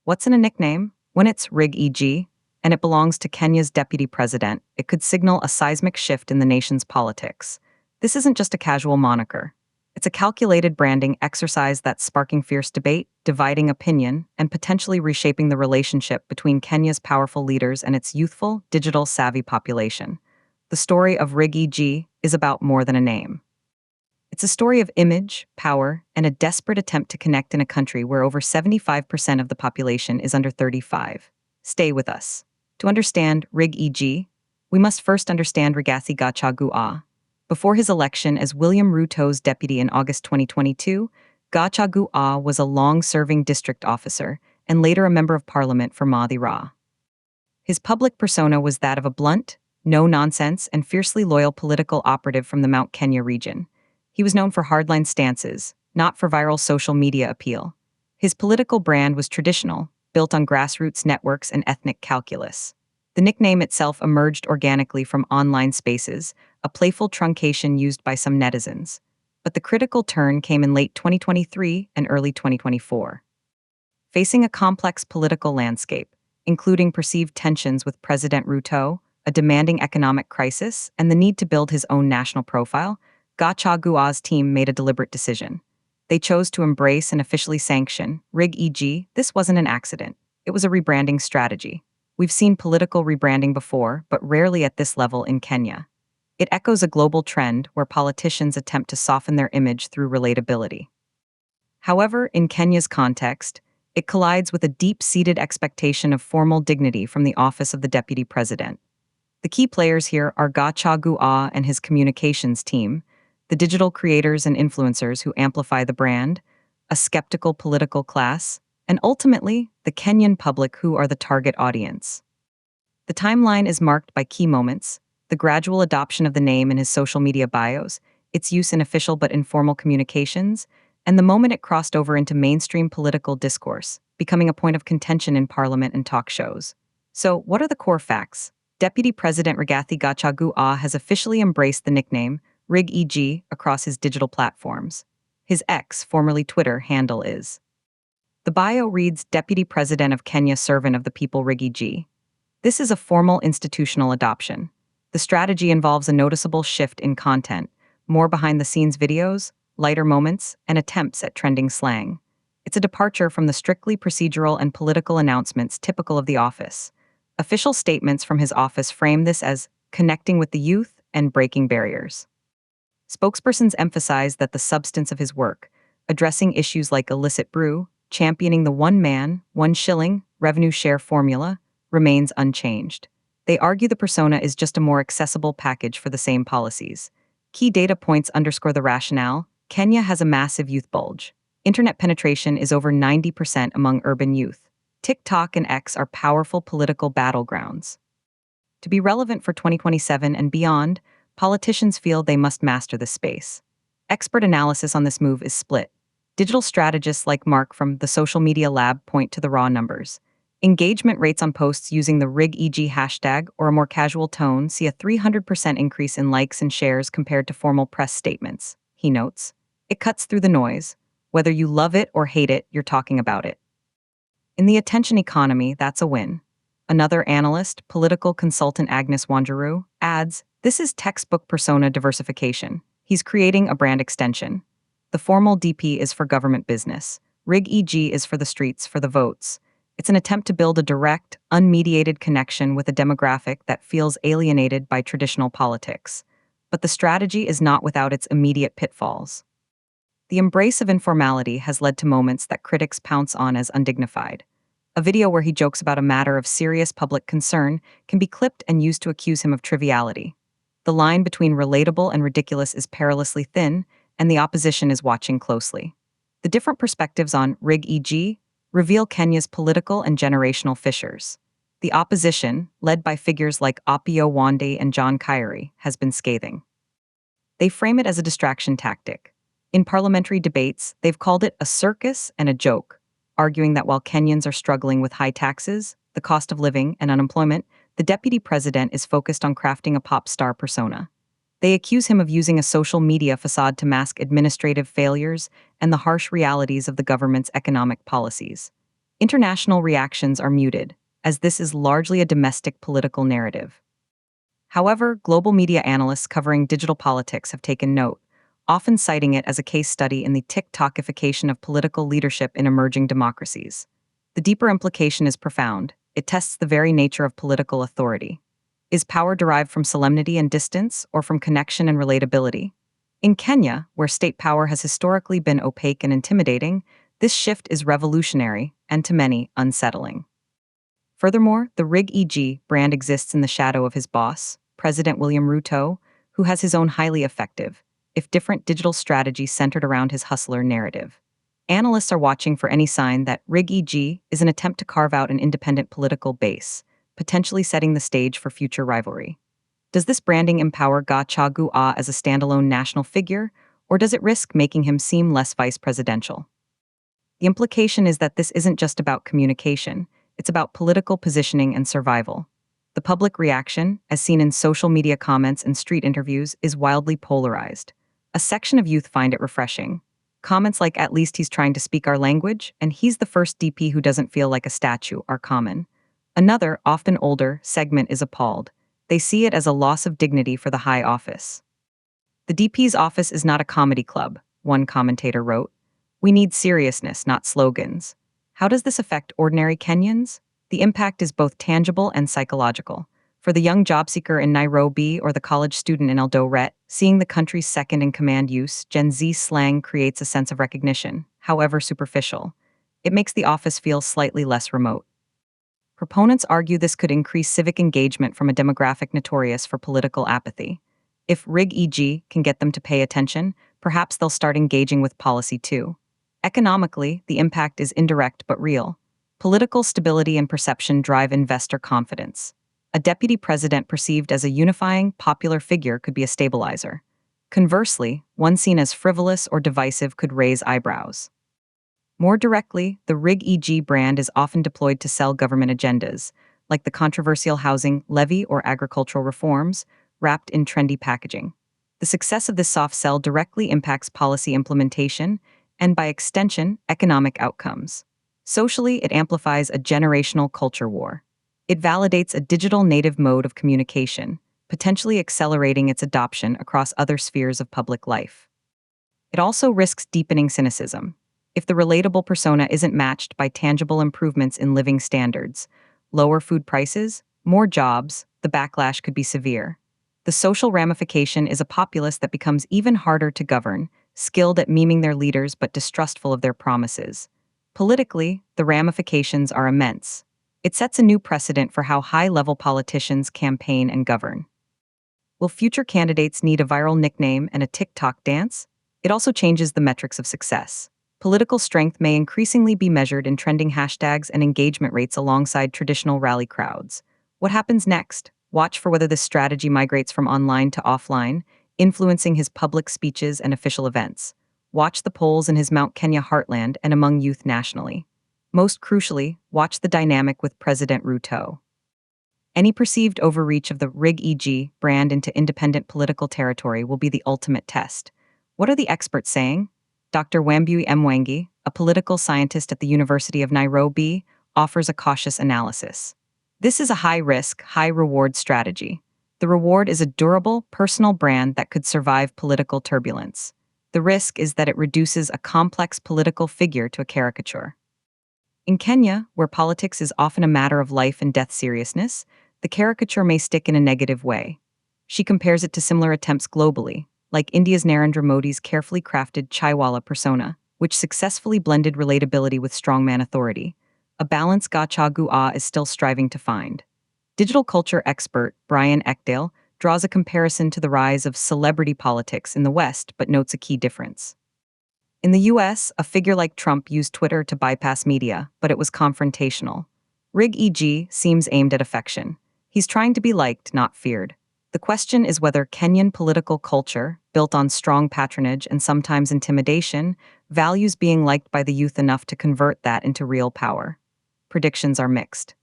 What's in a nickname? When it's Riggy and it belongs to Kenya's deputy president, it could signal a seismic shift in the nation's politics. This isn't just a casual moniker. It's a calculated branding exercise that's sparking fierce debate, dividing opinion, and potentially reshaping the relationship between Kenya's powerful leaders and its youthful, digital-savvy population. The story of Riggy is about more than a name. It's a story of image, power, and a desperate attempt to connect in a country where over 75% of the population is under 35. Stay with us. To understand Riggy, we must first understand Rigathi Gachagua. Before his election as William Ruto's deputy in August 2022, Gachagua was a long-serving district officer and later a member of parliament for Madira. His public persona was that of a blunt, no-nonsense, and fiercely loyal political operative from the Mount Kenya region. He was known for hardline stances, not for viral social media appeal. His political brand was traditional, built on grassroots networks and ethnic calculus. The nickname itself emerged organically from online spaces, a playful truncation used by some netizens. But the critical turn came in late 2023 and early 2024. Facing a complex political landscape, including perceived tensions with President Ruto, a demanding economic crisis, and the need to build his own national profile, Gachagua's team made a deliberate decision. They chose to embrace and officially sanction Riggy. This wasn't an accident. It was a rebranding strategy. We've seen political rebranding before, but rarely at this level in Kenya. It echoes a global trend where politicians attempt to soften their image through relatability. However, in Kenya's context, it collides with a deep-seated expectation of formal dignity from the office of the deputy president. The key players here are Gachagua and his communications team, the digital creators and influencers who amplify the brand, a skeptical political class, and ultimately, the Kenyan public who are the target audience. The timeline is marked by key moments: the gradual adoption of the name in his social media bios, its use in official but informal communications, and the moment it crossed over into mainstream political discourse, becoming a point of contention in parliament and talk shows. So, what are the core facts? Deputy President Rigathi Gachagua has officially embraced the nickname Riggy across his digital platforms. His X, formerly Twitter, handle is. The bio reads Deputy President of Kenya, servant of the people Riggy. This is a formal institutional adoption. The strategy involves a noticeable shift in content, more behind-the-scenes videos, lighter moments, and attempts at trending slang. It's a departure from the strictly procedural and political announcements typical of the office. Official statements from his office frame this as connecting with the youth and breaking barriers. Spokespersons emphasize that the substance of his work, addressing issues like illicit brew, championing the one-man, one-shilling revenue share formula, remains unchanged. They argue the persona is just a more accessible package for the same policies. Key data points underscore the rationale. Kenya has a massive youth bulge. Internet penetration is over 90% among urban youth. TikTok and X are powerful political battlegrounds. To be relevant for 2027 and beyond, politicians feel they must master this space. Expert analysis on this move is split. Digital strategists like Mark from the Social Media Lab point to the raw numbers. Engagement rates on posts using the Riggy hashtag or a more casual tone see a 300% increase in likes and shares compared to formal press statements, he notes. It cuts through the noise. Whether you love it or hate it, you're talking about it. In the attention economy, that's a win. Another analyst, political consultant Agnes Wanjiru, adds, this is textbook persona diversification. He's creating a brand extension. The formal DP is for government business. Riggy is for the streets, for the votes. It's an attempt to build a direct, unmediated connection with a demographic that feels alienated by traditional politics. But the strategy is not without its immediate pitfalls. The embrace of informality has led to moments that critics pounce on as undignified. A video where he jokes about a matter of serious public concern can be clipped and used to accuse him of triviality. The line between relatable and ridiculous is perilously thin, and the opposition is watching closely. The different perspectives on Riggy reveal Kenya's political and generational fissures. The opposition, led by figures like Opiyo Wandayi and John Kyrie, has been scathing. They frame it as a distraction tactic. In parliamentary debates, they've called it a circus and a joke, arguing that while Kenyans are struggling with high taxes, the cost of living, and unemployment, the deputy president is focused on crafting a pop star persona. They accuse him of using a social media facade to mask administrative failures and the harsh realities of the government's economic policies. International reactions are muted, as this is largely a domestic political narrative. However, global media analysts covering digital politics have taken note, often citing it as a case study in the TikTokification of political leadership in emerging democracies. The deeper implication is profound. It tests the very nature of political authority. Is power derived from solemnity and distance, or from connection and relatability? In Kenya, where state power has historically been opaque and intimidating, this shift is revolutionary and, to many, unsettling. Furthermore, the Riggy brand exists in the shadow of his boss, President William Ruto, who has his own highly effective, if different, digital strategy centered around his hustler narrative. Analysts are watching for any sign that Riggy is an attempt to carve out an independent political base, potentially setting the stage for future rivalry. Does this branding empower Gachagua as a standalone national figure, or does it risk making him seem less vice presidential? The implication is that this isn't just about communication, it's about political positioning and survival. The public reaction, as seen in social media comments and street interviews, is wildly polarized. A section of youth find it refreshing. Comments like, "At least he's trying to speak our language," and "He's the first DP who doesn't feel like a statue," are common. Another, often older, segment is appalled. They see it as a loss of dignity for the high office. "The DP's office is not a comedy club," one commentator wrote. "We need seriousness, not slogans." How does this affect ordinary Kenyans? The impact is both tangible and psychological. For the young job seeker in Nairobi or the college student in Eldoret, seeing the country's second-in-command use, Gen Z slang creates a sense of recognition, however superficial. It makes the office feel slightly less remote. Proponents argue this could increase civic engagement from a demographic notorious for political apathy. If Riggy can get them to pay attention, perhaps they'll start engaging with policy too. Economically, the impact is indirect but real. Political stability and perception drive investor confidence. A deputy president perceived as a unifying, popular figure could be a stabilizer. Conversely, one seen as frivolous or divisive could raise eyebrows. More directly, the Riggy brand is often deployed to sell government agendas, like the controversial housing levy or agricultural reforms, wrapped in trendy packaging. The success of this soft sell directly impacts policy implementation and, by extension, economic outcomes. Socially, it amplifies a generational culture war. It validates a digital native mode of communication, potentially accelerating its adoption across other spheres of public life. It also risks deepening cynicism. If the relatable persona isn't matched by tangible improvements in living standards, lower food prices, more jobs, the backlash could be severe. The social ramification is a populace that becomes even harder to govern, skilled at memeing their leaders but distrustful of their promises. Politically, the ramifications are immense. It sets a new precedent for how high-level politicians campaign and govern. Will future candidates need a viral nickname and a TikTok dance? It also changes the metrics of success. Political strength may increasingly be measured in trending hashtags and engagement rates alongside traditional rally crowds. What happens next? Watch for whether this strategy migrates from online to offline, influencing his public speeches and official events. Watch the polls in his Mount Kenya heartland and among youth nationally. Most crucially, watch the dynamic with President Ruto. Any perceived overreach of the Riggy brand into independent political territory will be the ultimate test. What are the experts saying? Dr. Wambui Mwangi, a political scientist at the University of Nairobi, offers a cautious analysis. This is a high-risk, high-reward strategy. The reward is a durable, personal brand that could survive political turbulence. The risk is that it reduces a complex political figure to a caricature. In Kenya, where politics is often a matter of life and death seriousness, the caricature may stick in a negative way. She compares it to similar attempts globally, like India's Narendra Modi's carefully crafted Chaiwala persona, which successfully blended relatability with strongman authority. A balance Gachagua is still striving to find. Digital culture expert Brian Eckdale draws a comparison to the rise of celebrity politics in the West, but notes a key difference. In the US, a figure like Trump used Twitter to bypass media, but it was confrontational. Riggy seems aimed at affection. He's trying to be liked, not feared. The question is whether Kenyan political culture, built on strong patronage and sometimes intimidation, values being liked by the youth enough to convert that into real power. Predictions are mixed.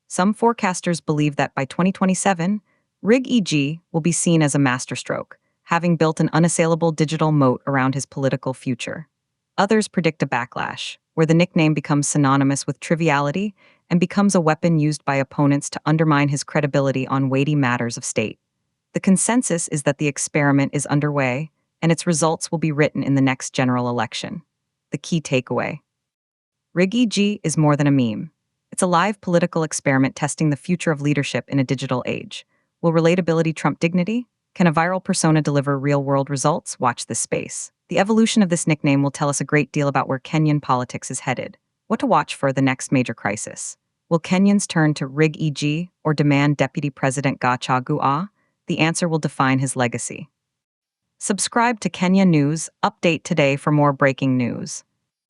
Some forecasters believe that by 2027, Riggy will be seen as a masterstroke, having built an unassailable digital moat around his political future. Others predict a backlash, where where the nickname becomes synonymous with triviality and becomes a weapon used by opponents to undermine his credibility on weighty matters of state. The consensus is that the experiment is underway, and its results will be written in the next general election. The key takeaway: Riggy G is more than a meme. It's a live political experiment testing the future of leadership in a digital age. Will relatability trump dignity? Can a viral persona deliver real-world results? Watch this space. The evolution of this nickname will tell us a great deal about where Kenyan politics is headed. What to watch for the next major crisis? Will Kenyans turn to Riggy G or demand Deputy President Gachagua? The answer will define his legacy. Subscribe to Kenya News Update today for more breaking news.